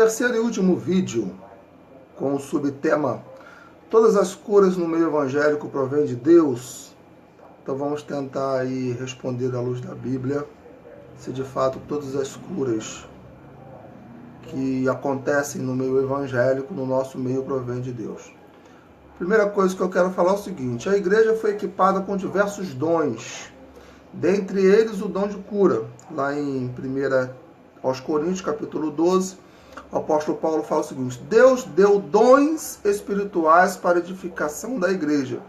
Terceiro e último vídeo com o subtema Todas as curas no meio evangélico provêm de Deus. Então vamos tentar aí responder à luz da Bíblia se de fato todas as curas que acontecem no meio evangélico, no nosso meio, provém de Deus. Primeira coisa que eu quero falar é o seguinte: a igreja foi equipada com diversos dons, dentre eles o dom de cura. Lá em 1 aos Coríntios, capítulo 12, o apóstolo Paulo fala o seguinte: Deus deu dons espirituais para a edificação da igreja.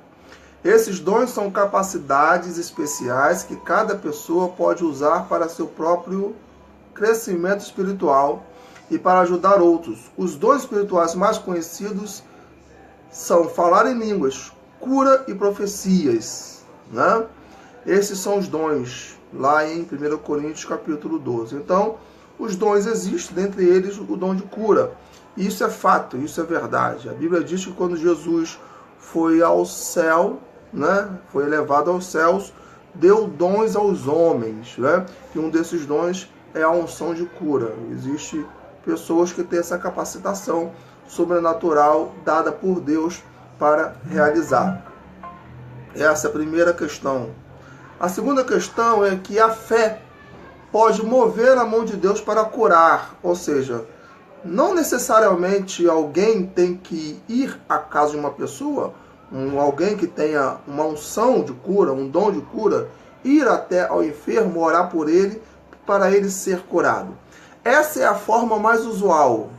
Esses dons são capacidades especiais que cada pessoa pode usar para seu próprio crescimento espiritual e para ajudar outros. Os dons espirituais mais conhecidos são falar em línguas, cura e profecias, né? Esses são os dons, lá em 1 Coríntios capítulo 12. Então, os dons existem, dentre eles o dom de cura. Isso é fato, isso é verdade. A Bíblia diz que quando Jesus foi ao céu, né, foi elevado aos céus, deu dons aos homens, né? E um desses dons é a unção de cura. Existem pessoas que têm essa capacitação sobrenatural dada por Deus para realizar. Essa é a primeira questão. A segunda questão é que a fé pode mover a mão de Deus para curar, ou seja, não necessariamente alguém tem que ir à casa de uma pessoa, alguém que tenha uma unção de cura, um dom de cura, ir até ao enfermo, orar por ele, para ele ser curado. Essa é a forma mais usual.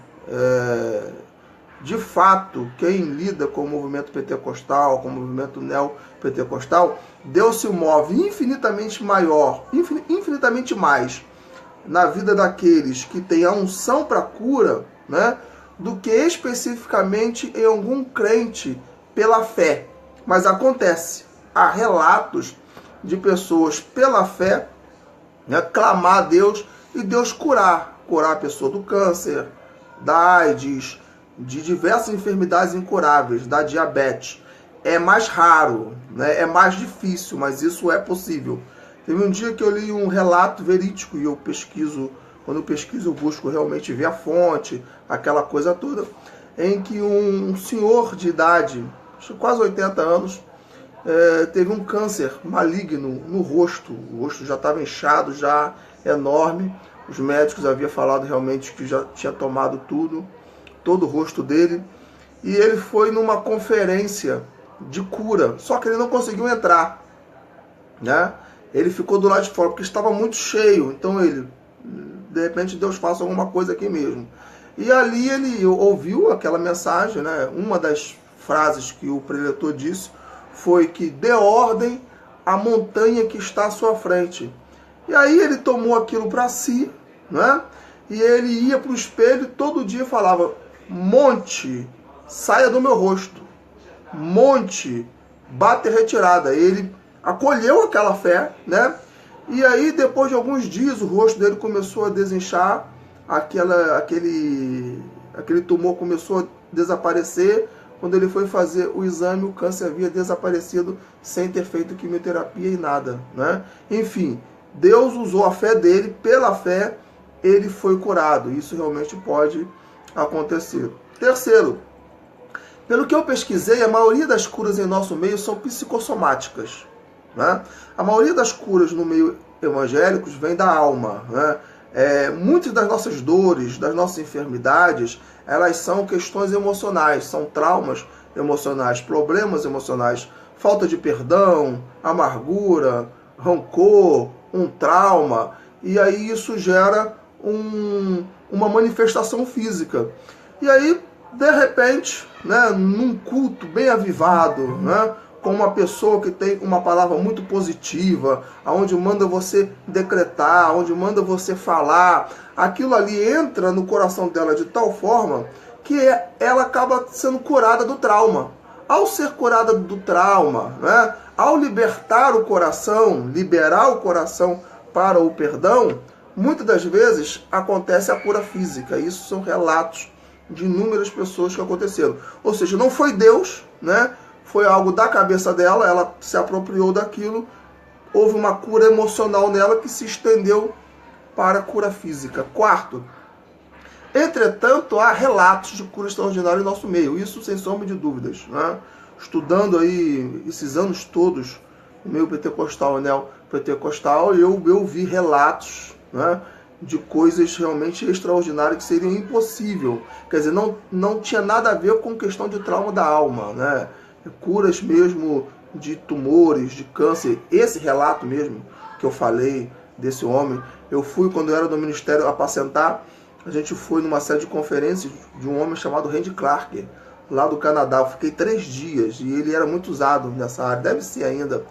De fato, quem lida com o movimento pentecostal, com o movimento neopentecostal, Deus se move infinitamente maior, infinitamente mais na vida daqueles que têm a unção para cura, né, do que especificamente em algum crente pela fé. Mas acontece, há relatos de pessoas pela fé, né, clamar a Deus e Deus curar a pessoa do câncer, da AIDS, de diversas enfermidades incuráveis, da diabetes. É mais raro, né? É mais difícil, mas isso é possível. Teve um dia que eu li um relato verídico e eu pesquiso, quando eu pesquiso eu busco realmente ver a fonte, aquela coisa toda, em que um senhor de idade, acho que quase 80 anos, teve um câncer maligno no rosto. O rosto já estava inchado, já enorme. Os médicos haviam falado realmente que já tinha tomado tudo, todo o rosto dele. E ele foi numa conferência de cura, só que ele não conseguiu entrar, né? Ele ficou do lado de fora, porque estava muito cheio. Então ele, de repente, Deus faça alguma coisa aqui mesmo. E ali ele ouviu aquela mensagem, né? Uma das frases que o preletor disse foi que dê ordem à montanha que está à sua frente. E aí ele tomou aquilo para si, né? E ele ia para o espelho e todo dia falava: monte, saia do meu rosto. Monte, bate retirada. Ele acolheu aquela fé, né? E aí, depois de alguns dias, o rosto dele começou a desinchar, aquele tumor começou a desaparecer. Quando ele foi fazer o exame, o câncer havia desaparecido sem ter feito quimioterapia e nada, né? Enfim, Deus usou a fé dele, pela fé ele foi curado. Isso realmente pode acontecer. Terceiro, pelo que eu pesquisei, a maioria das curas em nosso meio são psicossomáticas, né? A maioria das curas no meio evangélico vem da alma, né? Muitas das nossas dores, das nossas enfermidades, elas são questões emocionais, são traumas emocionais, problemas emocionais, falta de perdão, amargura, rancor, um trauma, e aí isso gera uma manifestação física. E aí, de repente, né, num culto bem avivado, né, com uma pessoa que tem uma palavra muito positiva, onde manda você decretar, onde manda você falar, aquilo ali entra no coração dela de tal forma que ela acaba sendo curada do trauma. Ao ser curada do trauma, né, ao libertar o coração, liberar o coração para o perdão, muitas das vezes acontece a cura física. Isso são relatos de inúmeras pessoas que aconteceram. Ou seja, não foi Deus, né? Foi algo da cabeça dela, ela se apropriou daquilo, houve uma cura emocional nela que se estendeu para a cura física. Quarto, Entretanto, há relatos de cura extraordinária em nosso meio, isso sem sombra de dúvidas, né? Estudando aí esses anos todos, o meio pentecostal, neopentecostal, eu vi relatos, né, de coisas realmente extraordinárias que seriam impossível. Quer dizer, não tinha nada a ver com questão de trauma da alma, né? Curas mesmo de tumores, de câncer. Esse relato mesmo que eu falei desse homem, eu fui quando eu era do ministério apacentar, a gente foi numa série de conferências de um homem chamado Randy Clark, lá do Canadá. Eu fiquei 3 dias e ele era muito usado nessa área, deve ser ainda.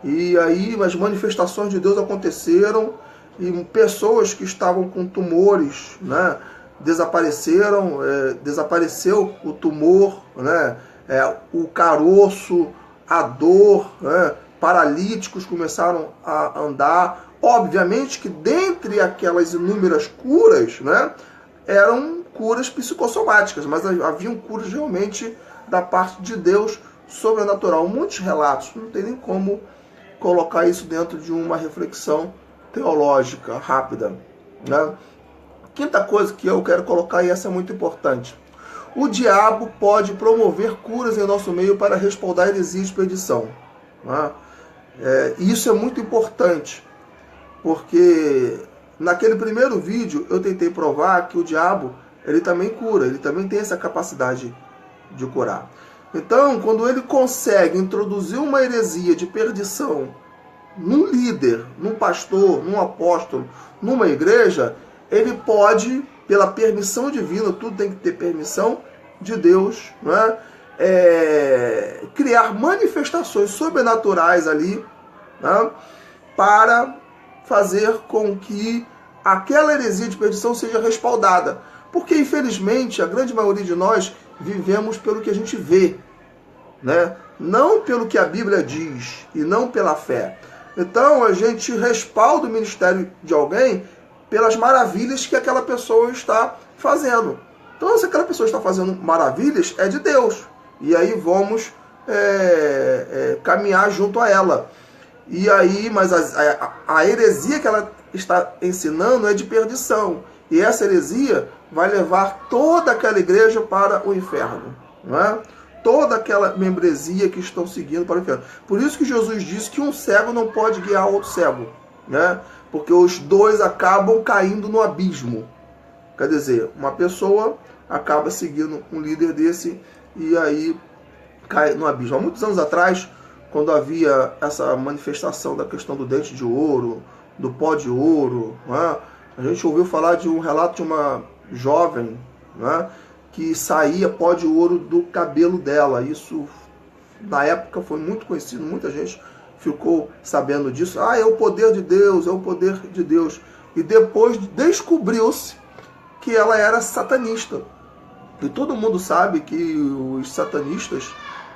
E aí as manifestações de Deus aconteceram e pessoas que estavam com tumores, né, desapareceram, desapareceu o tumor, né, o caroço, a dor, né, paralíticos começaram a andar. Obviamente que dentre aquelas inúmeras curas, né, eram curas psicossomáticas, mas haviam curas realmente da parte de Deus, sobrenatural. Muitos relatos, não tem nem como colocar isso dentro de uma reflexão teológica rápida, né? Quinta coisa que eu quero colocar, e essa é muito importante: o diabo pode promover curas em nosso meio para respaldar heresia e perdição, né? Isso é muito importante, porque naquele primeiro vídeo eu tentei provar que o diabo, ele também cura, ele também tem essa capacidade de curar. Então, quando ele consegue introduzir uma heresia de perdição num líder, num pastor, num apóstolo, numa igreja, ele pode, pela permissão divina, tudo tem que ter permissão de Deus, né, criar manifestações sobrenaturais ali, né, para fazer com que aquela heresia de perdição seja respaldada. Porque, infelizmente, a grande maioria de nós vivemos pelo que a gente vê, né? Não pelo que a Bíblia diz e não pela fé. Então, a gente respalda o ministério de alguém pelas maravilhas que aquela pessoa está fazendo. Então, se aquela pessoa está fazendo maravilhas, é de Deus. E aí vamos caminhar junto a ela. E aí, mas a heresia que ela está ensinando é de perdição. E essa heresia vai levar toda aquela igreja para o inferno, não é? Toda aquela membresia que estão seguindo para o inferno. Por isso que Jesus disse que um cego não pode guiar outro cego, né? Porque os dois acabam caindo no abismo. Quer dizer, uma pessoa acaba seguindo um líder desse e aí cai no abismo. Há muitos anos atrás, quando havia essa manifestação da questão do dente de ouro, do pó de ouro, né? A gente ouviu falar de um relato de uma jovem, né, que saía pó de ouro do cabelo dela. Isso, na época, foi muito conhecido, muita gente ficou sabendo disso. É o poder de Deus, é o poder de Deus. E depois descobriu-se que ela era satanista. E todo mundo sabe que os satanistas,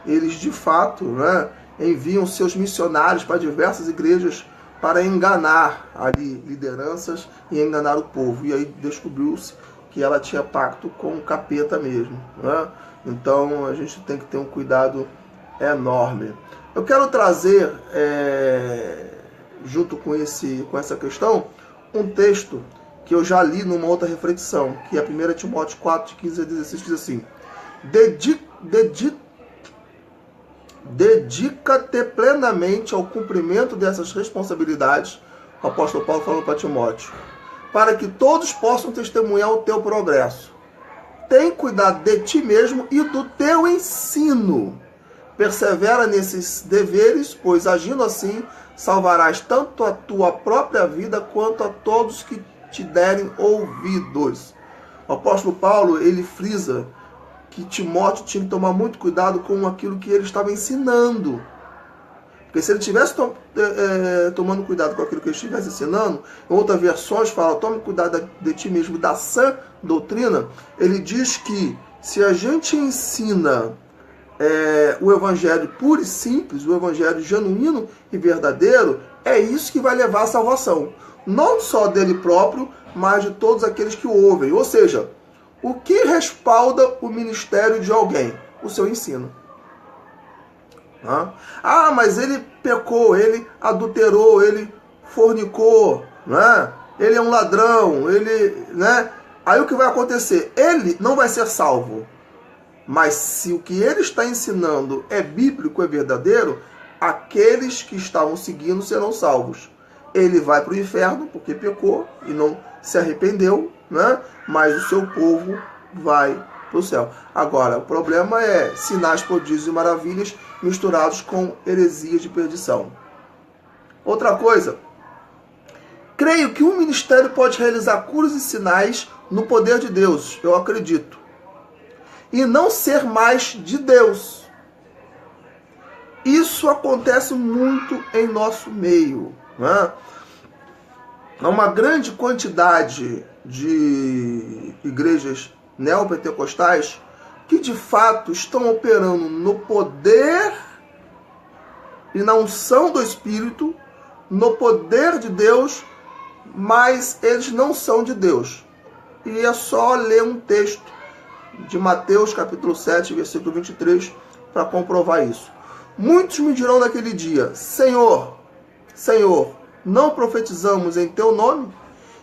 eles de fato, né, enviam seus missionários para diversas igrejas para enganar ali lideranças e enganar o povo. E aí descobriu-se que ela tinha pacto com o capeta mesmo, né? Então a gente tem que ter um cuidado enorme. Eu quero trazer, junto com essa questão, um texto que eu já li numa outra reflexão, que é 1 Timóteo 4, de 15 a 16, que diz assim: dedica-te plenamente ao cumprimento dessas responsabilidades, o apóstolo Paulo falou para Timóteo, para que todos possam testemunhar o teu progresso. Tem cuidado de ti mesmo e do teu ensino. Persevera nesses deveres, pois agindo assim, salvarás tanto a tua própria vida quanto a todos que te derem ouvidos. O apóstolo Paulo, ele frisa que Timóteo tinha que tomar muito cuidado com aquilo que ele estava ensinando. Porque se ele estivesse tomando cuidado com aquilo que ele estivesse ensinando, em outras versões fala, tome cuidado de ti mesmo, da sã doutrina. Ele diz que se a gente ensina o evangelho puro e simples, o evangelho genuíno e verdadeiro, é isso que vai levar à salvação. Não só dele próprio, mas de todos aqueles que o ouvem. Ou seja, o que respalda o ministério de alguém? O seu ensino. Mas ele pecou, ele adulterou, ele fornicou, né? Ele é um ladrão, ele, né? Aí o que vai acontecer? Ele não vai ser salvo. Mas se o que ele está ensinando é bíblico, é verdadeiro, aqueles que estavam seguindo serão salvos. Ele vai para o inferno porque pecou e não se arrependeu, né? Mas o seu povo vai para o céu. Agora, o problema é sinais, prodígios e maravilhas misturados com heresias de perdição. Outra coisa, creio que um ministério pode realizar curas e sinais no poder de Deus, eu acredito, e não ser mais de Deus. Isso acontece muito em nosso meio, né? Há uma grande quantidade de igrejas neopentecostais que de fato estão operando no poder e na unção do Espírito, no poder de Deus, mas eles não são de Deus. E é só ler um texto de Mateus capítulo 7, versículo 23, para comprovar isso. Muitos me dirão naquele dia: Senhor, Senhor, não profetizamos em teu nome?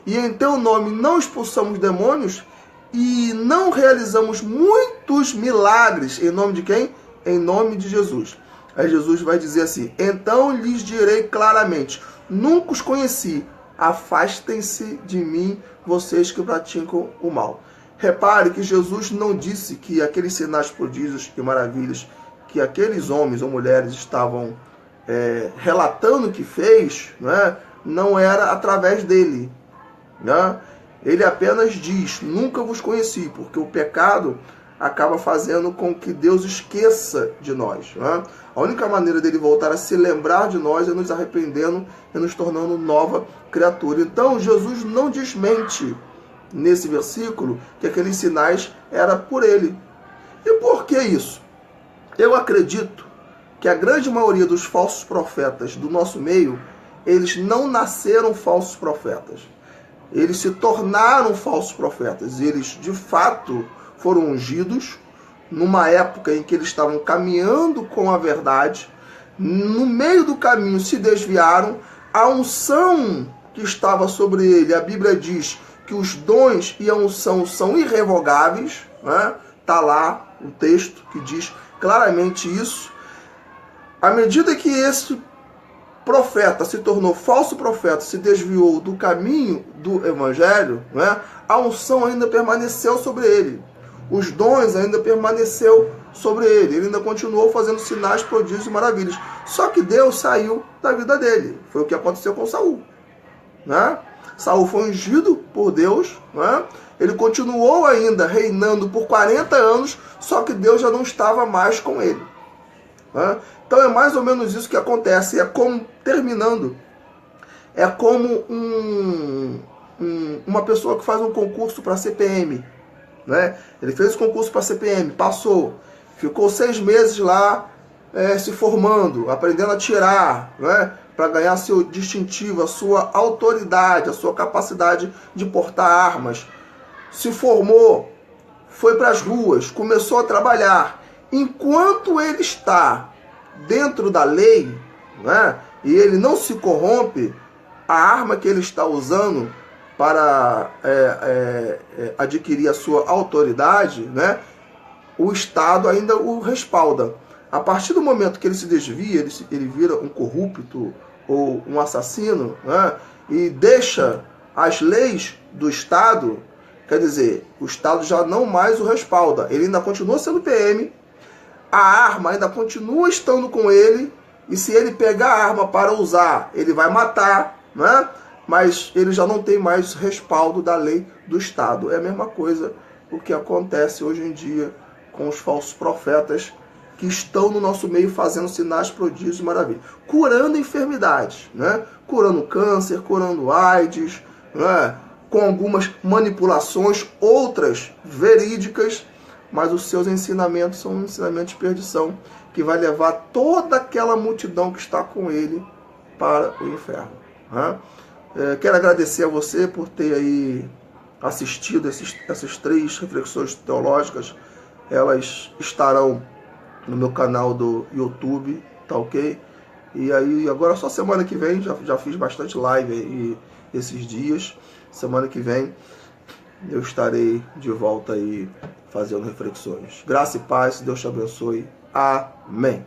E em teu nome não expulsamos demônios? E não realizamos muitos milagres? Em nome de quem? Em nome de Jesus. Aí Jesus vai dizer assim: então lhes direi claramente, nunca os conheci, afastem-se de mim, vocês que praticam o mal. Repare que Jesus não disse que aqueles sinais, prodígios e maravilhas que aqueles homens ou mulheres estavam relatando que fez, né, não era através dele, né? Ele apenas diz: nunca vos conheci, porque o pecado acaba fazendo com que Deus esqueça de nós, né? A única maneira dele voltar a se lembrar de nós é nos arrependendo e nos tornando nova criatura. Então Jesus não desmente nesse versículo que aqueles sinais eram por ele. E por que isso? Eu acredito que a grande maioria dos falsos profetas do nosso meio, eles não nasceram falsos profetas. Eles se tornaram falsos profetas. Eles, de fato, foram ungidos numa época em que eles estavam caminhando com a verdade. No meio do caminho se desviaram. A unção que estava sobre ele, a Bíblia diz que os dons e a unção são irrevogáveis, né? Tá lá o texto que diz claramente isso. À medida que esse profeta se tornou falso profeta, se desviou do caminho do evangelho, né? A unção ainda permaneceu sobre ele. Os dons ainda permaneceu sobre ele. Ele ainda continuou fazendo sinais, prodígios e maravilhas. Só que Deus saiu da vida dele. Foi o que aconteceu com Saul, né? Saul foi ungido por Deus, né? Ele continuou ainda reinando por 40 anos, só que Deus já não estava mais com ele, né? Então é mais ou menos isso que acontece. É como, terminando, é como uma pessoa que faz um concurso para CPM, né? Ele fez o concurso para CPM, passou, ficou 6 meses lá se formando, aprendendo a tirar, né? Para ganhar seu distintivo, a sua autoridade, a sua capacidade de portar armas. Se formou, foi para as ruas, começou a trabalhar. Enquanto ele está dentro da lei, né, e ele não se corrompe, a arma que ele está usando para adquirir a sua autoridade, né, o Estado ainda o respalda. A partir do momento que ele se desvia, ele vira um corrupto ou um assassino, né, e deixa as leis do Estado, quer dizer, o Estado já não mais o respalda. Ele ainda continua sendo PM, a arma ainda continua estando com ele, e se ele pegar a arma para usar, ele vai matar, né? Mas ele já não tem mais respaldo da lei do Estado. É a mesma coisa o que acontece hoje em dia com os falsos profetas que estão no nosso meio fazendo sinais, prodígios e maravilhas, curando enfermidades, né? Curando câncer, curando AIDS, né? Com algumas manipulações, outras verídicas, mas os seus ensinamentos são um ensinamento de perdição, que vai levar toda aquela multidão que está com ele para o inferno, né? Quero agradecer a você por ter aí assistido essas 3 reflexões teológicas. Elas estarão no meu canal do YouTube, tá ok? E aí, agora só semana que vem, já fiz bastante live aí esses dias. Semana que vem eu estarei de volta aí fazendo reflexões. Graça e paz, Deus te abençoe. Amém.